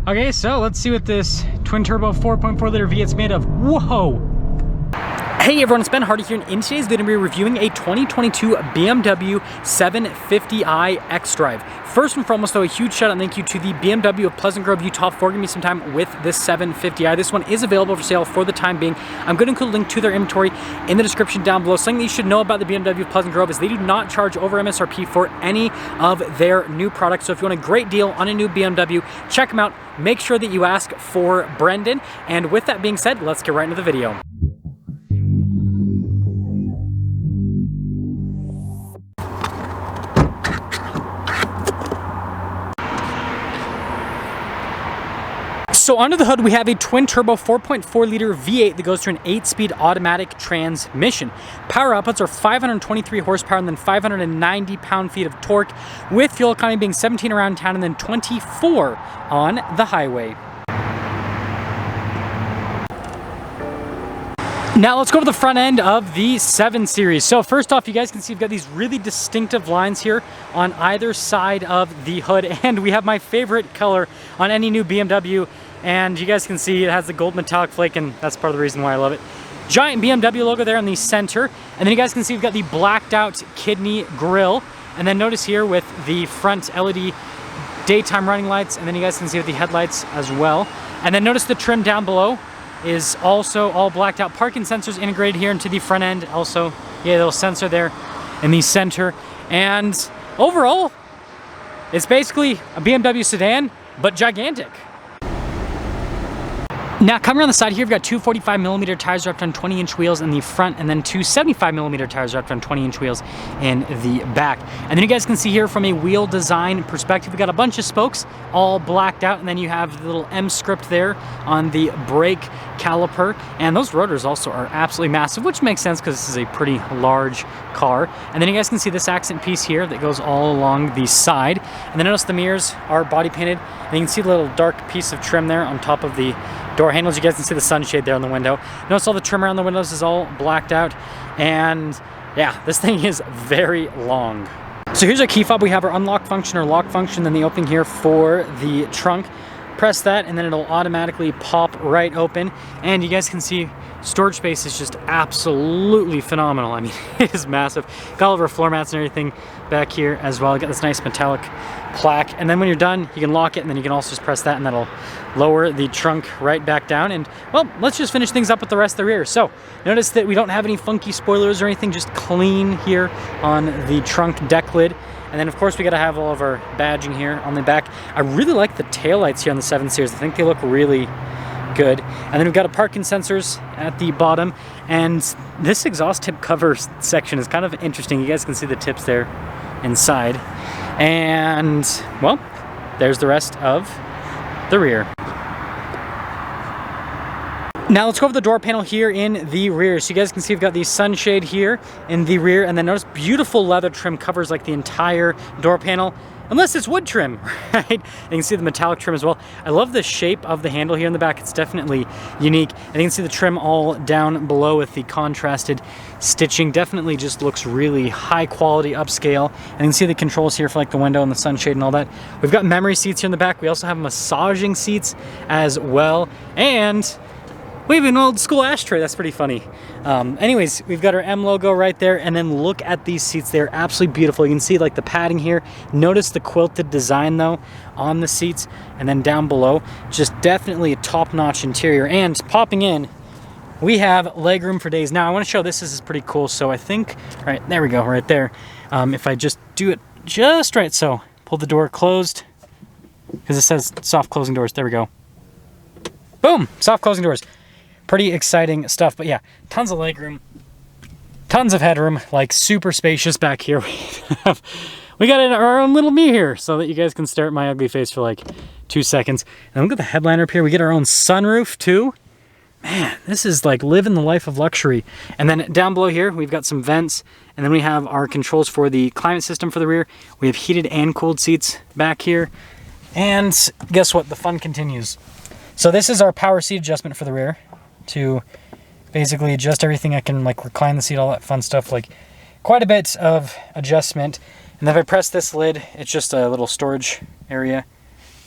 Okay, so let's see what this twin turbo 4.4 liter V8's made of. Whoa! Hey everyone, it's Ben Hardy here, and in today's video we're reviewing a 2022 BMW 750i xDrive. First and foremost though, a huge shout out and thank you to the BMW of Pleasant Grove, Utah for giving me some time with this 750i. This one is available for sale for the time being. I'm going to include a link to their inventory in the description down below. Something that you should know about the BMW of Pleasant Grove is they do not charge over MSRP for any of their new products. So if you want a great deal on a new BMW, check them out. Make sure that you ask for Brendan. And with that being said, let's get right into the video. So under the hood, we have a twin turbo 4.4 liter V8 that goes through an 8-speed automatic transmission. Power outputs are 523 horsepower and then 590 pound-feet of torque, with fuel economy being 17 around town and then 24 on the highway. Now let's go over the front end of the 7 Series. So first off, you guys can see we've got these really distinctive lines here on either side of the hood, and we have my favorite color on any new BMW. And you guys can see it has the gold metallic flake, and that's part of the reason why I love it. Giant BMW logo there in the center. And then you guys can see we've got the blacked out kidney grille. And then notice here with the front LED daytime running lights. And then you guys can see with the headlights as well. And then notice the trim down below is also all blacked out. Parking sensors integrated here into the front end. Also, yeah, a little sensor there in the center. And overall, it's basically a BMW sedan, but gigantic. Now coming around the side here, we've got two 45mm tires wrapped on 20-inch wheels in the front, and then two 75mm tires wrapped on 20-inch wheels in the back. And then you guys can see here from a wheel design perspective, we've got a bunch of spokes all blacked out, and then you have the little M script there on the brake caliper. And those rotors also are absolutely massive, which makes sense because this is a pretty large car. And then you guys can see this accent piece here that goes all along the side. And then notice the mirrors are body painted, and you can see the little dark piece of trim there on top of the door handles. You guys can see the sunshade there on the window. Notice all the trim around the windows is all blacked out. And yeah, this thing is very long. So here's our key fob. We have our unlock function or lock function, then the opening here for the trunk. Press that and then it'll automatically pop right open. And you guys can see storage space is just absolutely phenomenal. I mean, it is massive. Got all of our floor mats and everything back here as well. Got this nice metallic plaque. And then when you're done, you can lock it, and then you can also just press that and that'll lower the trunk right back down. And well, let's just finish things up with the rest of the rear. So notice that we don't have any funky spoilers or anything, just clean here on the trunk deck lid. And then of course we got to have all of our badging here on the back. I really like the taillights here on the 7 Series. I think they look really good. And then we've got a parking sensors at the bottom, and this exhaust tip cover section is kind of interesting. You guys can see the tips there inside. And well, there's the rest of the rear. Now let's go over the door panel here in the rear. So you guys can see we've got the sunshade here in the rear, and then notice beautiful leather trim covers like the entire door panel, unless it's wood trim, right? You can see the metallic trim as well. I love the shape of the handle here in the back. It's definitely unique. And you can see the trim all down below with the contrasted stitching. Definitely just looks really high quality, upscale. And you can see the controls here for like the window and the sunshade and all that. We've got memory seats here in the back. We also have massaging seats as well. And we have an old school ashtray. That's pretty funny. Anyways, we've got our M logo right there, and then look at these seats. They're absolutely beautiful. You can see like the padding here. Notice the quilted design though on the seats, and then down below, just definitely a top-notch interior. And popping in, we have legroom for days. Now I want to show this is pretty cool. So I think, right there we go, right there. If I just do it just right, so pull the door closed, because it says soft closing doors. There we go. Boom, soft closing doors. Pretty exciting stuff, but yeah, tons of legroom, tons of headroom, like super spacious back here. We got our own little me here so that you guys can stare at my ugly face for like 2 seconds. And look at the headliner up here. We get our own sunroof too. Man, this is like living the life of luxury. And then down below here, we've got some vents, and then we have our controls for the climate system for the rear. We have heated and cooled seats back here. And guess what? The fun continues. So this is our power seat adjustment for the rear, to basically adjust everything. I can like recline the seat, all that fun stuff, like quite a bit of adjustment. And then if I press this lid, it's just a little storage area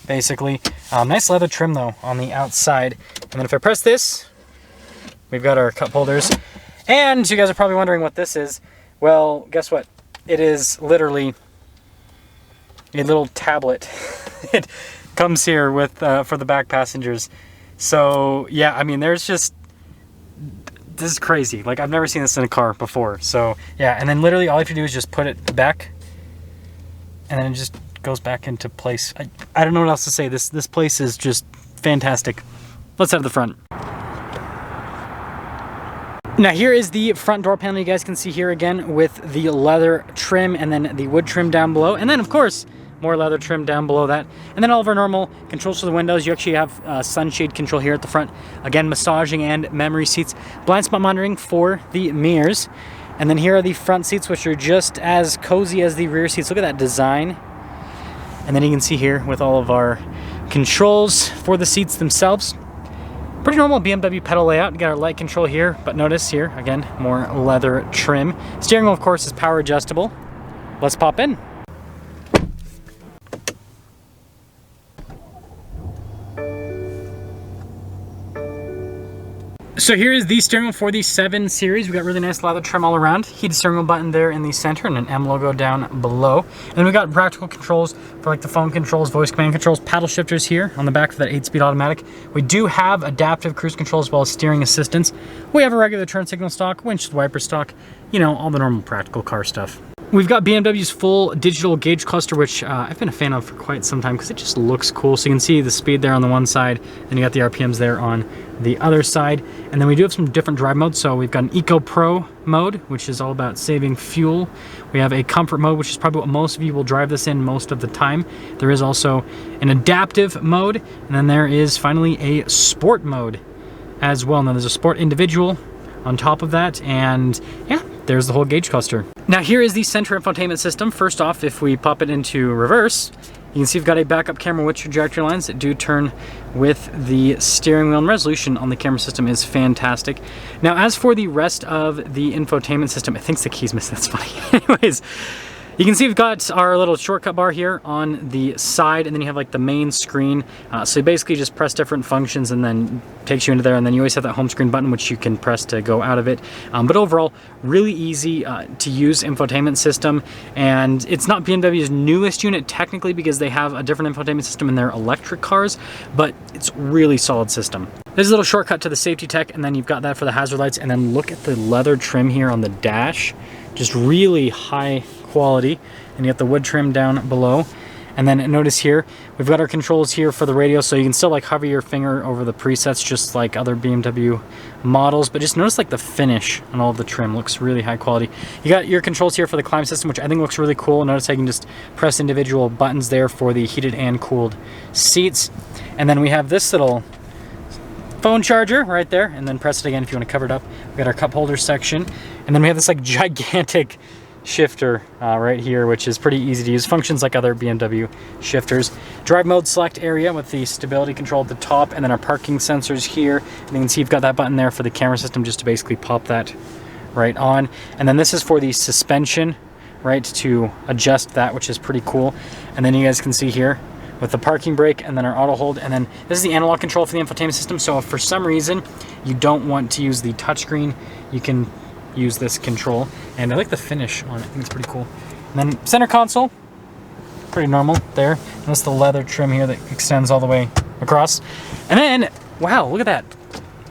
basically. Nice leather trim though on the outside. And then if I press this, we've got our cup holders. And you guys are probably wondering what this is. Well, guess what? It is literally a little tablet. It comes here with for the back passengers. So yeah, I mean, there's just, this is crazy. Like, I've never seen this in a car before. So yeah, and then literally all you have to do is just put it back, and then it just goes back into place. I don't know what else to say. This place is just fantastic. Let's head to the front. Now here is the front door panel. You guys can see here again with the leather trim and then the wood trim down below. And then of course, more leather trim down below that. And then all of our normal controls for the windows. You actually have sunshade control here at the front. Again, massaging and memory seats. Blind spot monitoring for the mirrors. And then here are the front seats, which are just as cozy as the rear seats. Look at that design. And then you can see here with all of our controls for the seats themselves. Pretty normal BMW pedal layout. You got our light control here, but notice here, again, more leather trim. Steering wheel, of course, is power adjustable. Let's pop in. So here is the steering wheel for the 7 Series. We got really nice leather trim all around. Heated steering wheel button there in the center and an M logo down below. And then we got practical controls for like the phone controls, voice command controls, paddle shifters here on the back for that 8-speed automatic. We do have adaptive cruise control as well as steering assistance. We have a regular turn signal stock, windshield wiper stock, you know, all the normal practical car stuff. We've got BMW's full digital gauge cluster, which I've been a fan of for quite some time because it just looks cool. So you can see the speed there on the one side, and you got the RPMs there on the other side. And then we do have some different drive modes. So we've got an Eco Pro mode, which is all about saving fuel. We have a comfort mode, which is probably what most of you will drive this in most of the time. There is also an adaptive mode, and then there is finally a sport mode as well. Now there's a sport individual on top of that, and yeah, there's the whole gauge cluster. Now here is the center infotainment system. First off, if we pop it into reverse, you can see we've got a backup camera with trajectory lines that do turn with the steering wheel, and resolution on the camera system is fantastic. Now as for the rest of the infotainment system, I think the key's missing, that's funny. Anyways, you can see we've got our little shortcut bar here on the side, and then you have like the main screen. So you basically just press different functions and then takes you into there, and then you always have that home screen button which you can press to go out of it. But overall, really easy to use infotainment system, and it's not BMW's newest unit technically because they have a different infotainment system in their electric cars, but it's really solid system. There's a little shortcut to the safety tech, and then you've got that for the hazard lights, and then look at the leather trim here on the dash. Just really high quality, and you got the wood trim down below. And then notice here we've got our controls here for the radio, so you can still like hover your finger over the presets just like other BMW models, but just notice like the finish on all of the trim looks really high quality. You got your controls here for the climate system, which I think looks really cool. Notice how you can just press individual buttons there for the heated and cooled seats. And then we have this little phone charger right there, and then press it again if you want to cover it up. We've got our cup holder section, and then we have this like gigantic shifter right here, which is pretty easy to use. Functions like other BMW shifters. Drive mode select area with the stability control at the top, and then our parking sensors here. And you can see you've got that button there for the camera system just to basically pop that right on. And then this is for the suspension, right, to adjust that, which is pretty cool. And then you guys can see here with the parking brake, and then our auto hold, and then this is the analog control for the infotainment system. So if for some reason you don't want to use the touchscreen, you can use this control, and I like the finish on it. I think it's pretty cool. And then center console, pretty normal there. And that's the leather trim here that extends all the way across. And then, wow, look at that.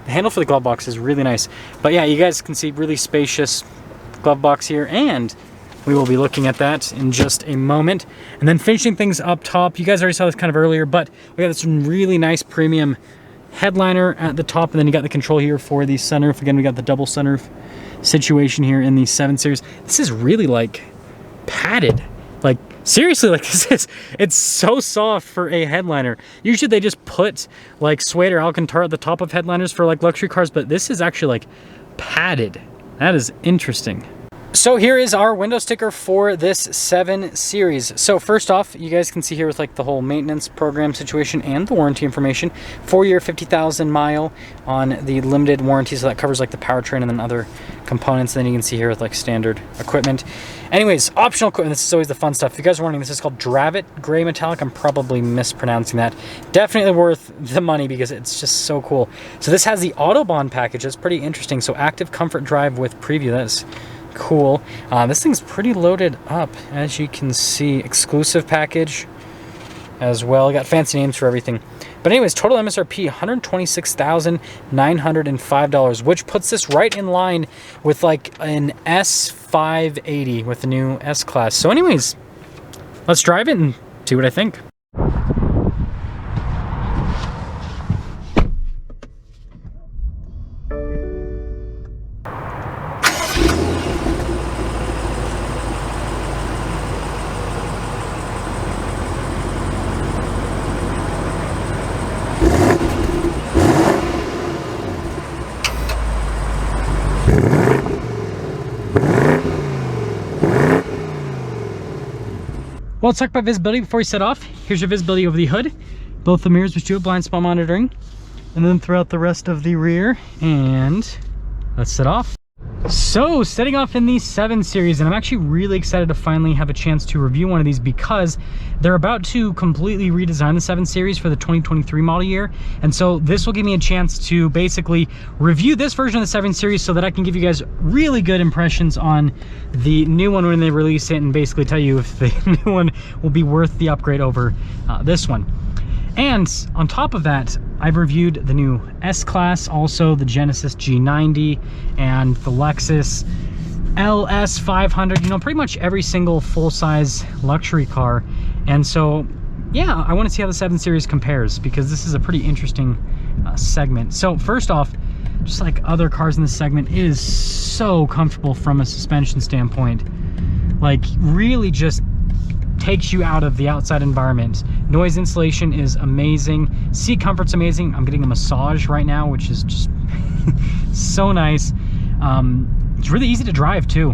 The handle for the glove box is really nice. But yeah, you guys can see really spacious glove box here, and we will be looking at that in just a moment. And then finishing things up top, you guys already saw this kind of earlier, but we got this really nice premium headliner at the top, and then you got the control here for the sunroof. Again, we got the double sunroof situation here in the 7 Series. This is really like padded. Like seriously, like it's so soft for a headliner. Usually they just put like suede or Alcantara at the top of headliners for like luxury cars, but this is actually like padded. That is interesting. So here is our window sticker for this 7 Series. So first off, you guys can see here with like the whole maintenance program situation and the warranty information. 4-year, 50,000 mile on the limited warranty, so that covers like the powertrain and then other components. And then you can see here with like standard equipment. Anyways, optional equipment, this is always the fun stuff. If you guys are wondering, this is called Dravit Gray Metallic. I'm probably mispronouncing that. Definitely worth the money because it's just so cool. So this has the Autobahn package. That's pretty interesting. So active comfort drive with preview. That's cool. This thing's pretty loaded up, as you can see. Exclusive package as well. Got fancy names for everything. But anyways, total MSRP $126,905, which puts this right in line with like an S580 with the new S-Class. So anyways, let's drive it and see what I think. Well, let's talk about visibility before we set off. Here's your visibility over the hood. Both the mirrors which do blind spot monitoring. And then throughout the rest of the rear. And let's set off. So, setting off in the 7 Series, and I'm actually really excited to finally have a chance to review one of these because they're about to completely redesign the 7 Series for the 2023 model year. And so this will give me a chance to basically review this version of the 7 Series so that I can give you guys really good impressions on the new one when they release it and basically tell you if the new one will be worth the upgrade over this one. And on top of that, I've reviewed the new S-Class, also the Genesis G90 and the Lexus LS500, you know, pretty much every single full-size luxury car. And so, yeah, I want to see how the 7 Series compares because this is a pretty interesting segment. So first off, just like other cars in this segment, it is so comfortable from a suspension standpoint. Like, really just takes you out of the outside environment. Noise insulation is amazing. Seat comfort's amazing. I'm getting a massage right now, which is just so nice. It's really easy to drive too.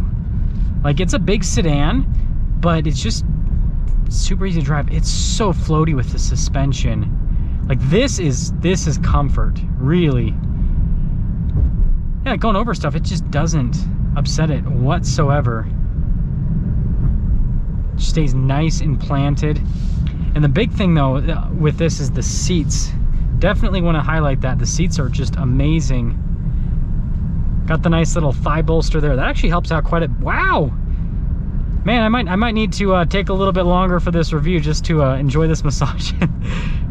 Like, it's a big sedan, but it's just super easy to drive. It's so floaty with the suspension. Like, this is comfort, really. Yeah, going over stuff, it just doesn't upset it whatsoever. Stays nice and planted. And the big thing though with this is the seats. Definitely want to highlight that. The seats are just amazing. Got the nice little thigh bolster there. That actually helps out quite a... Wow! Man, I might need to take a little bit longer for this review just to enjoy this massage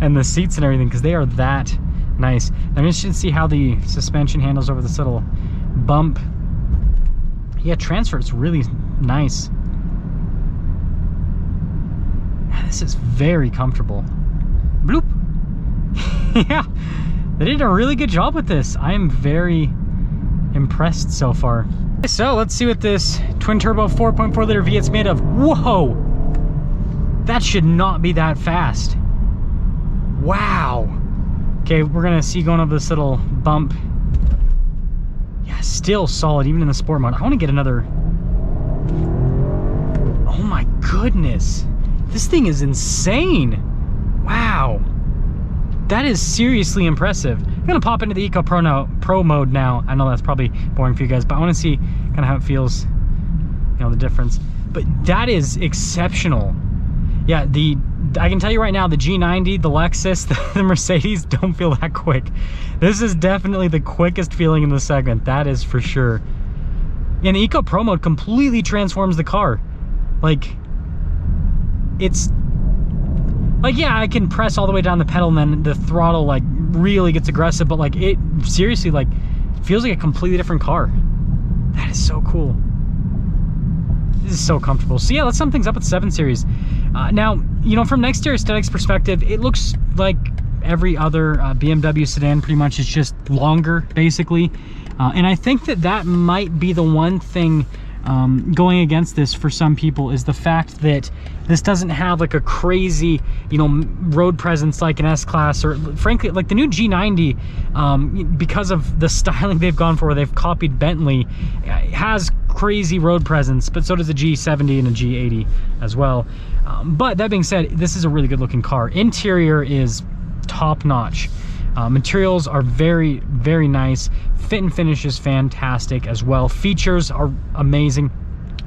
and the seats and everything, because they are that nice. I'm interested to see how the suspension handles over this little bump. Yeah, transfer is really nice. This is very comfortable. Bloop. Yeah, they did a really good job with this. I am very impressed so far. So let's see what this twin turbo 4.4 liter V8's made of. Whoa, that should not be that fast. Wow. Okay, we're gonna see going over this little bump. Yeah, still solid even in the sport mode. I want to get another. Oh my goodness. This thing is insane. Wow. That is seriously impressive. I'm gonna pop into the Eco Pro mode now. I know that's probably boring for you guys, but I wanna see kind of how it feels, you know, the difference. But that is exceptional. Yeah, I can tell you right now, the G90, the Lexus, the Mercedes don't feel that quick. This is definitely the quickest feeling in the segment, that is for sure. And the Eco Pro mode completely transforms the car. Like, it's like, yeah, I can press all the way down the pedal and then the throttle like really gets aggressive, but like it seriously like feels like a completely different car. That is so cool. This is so comfortable. So yeah, let's sum things up with 7 Series. Now, you know, from an exterior aesthetics perspective, it looks like every other BMW sedan pretty much. It's just longer basically. And I think that might be the one thing going against this for some people, is the fact that this doesn't have like a crazy, you know, road presence like an S-Class, or frankly like the new G90, because of the styling they've gone for, they've copied Bentley, has crazy road presence, but so does a G70 and a G80 as well. But that being said, this is a really good looking car. Interior is top notch. Materials are very, very nice. Fit and finish is fantastic as well. Features are amazing.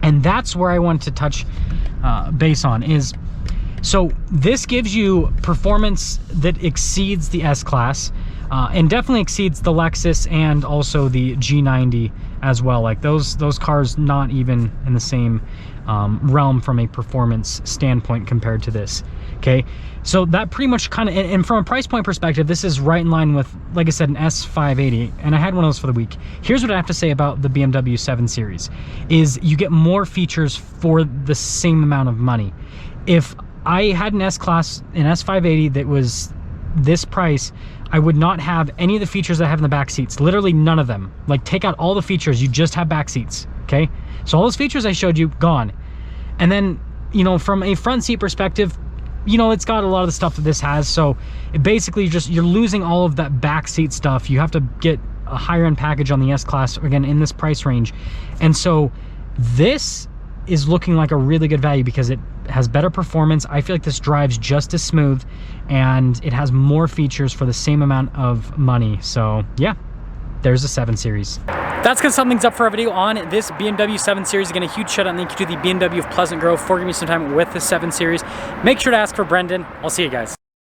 And that's where I want to touch base on is, so this gives you performance that exceeds the S-Class and definitely exceeds the Lexus and also the G90 as well. Like those cars not even in the same realm from a performance standpoint compared to this. Okay, so that pretty much kind of, and from a price point perspective, this is right in line with, like I said, an S580, and I had one of those for the week. Here's what I have to say about the BMW 7 Series, is you get more features for the same amount of money. If I had an S-Class, an S580 that was this price, I would not have any of the features that I have in the back seats. Literally none of them. Like, take out all the features, you just have back seats, okay? So all those features I showed you, gone. And then, you know, from a front seat perspective, you know, it's got a lot of the stuff that this has. So it basically you're losing all of that back seat stuff. You have to get a higher end package on the S-Class, again, in this price range. And so this is looking like a really good value because it has better performance. I feel like this drives just as smooth and it has more features for the same amount of money. So yeah, there's the 7 Series. That's gonna sum things up for our video on this BMW 7 Series. Again, a huge shout out and thank you to the BMW of Pleasant Grove for giving me some time with the 7 Series. Make sure to ask for Brendan. I'll see you guys.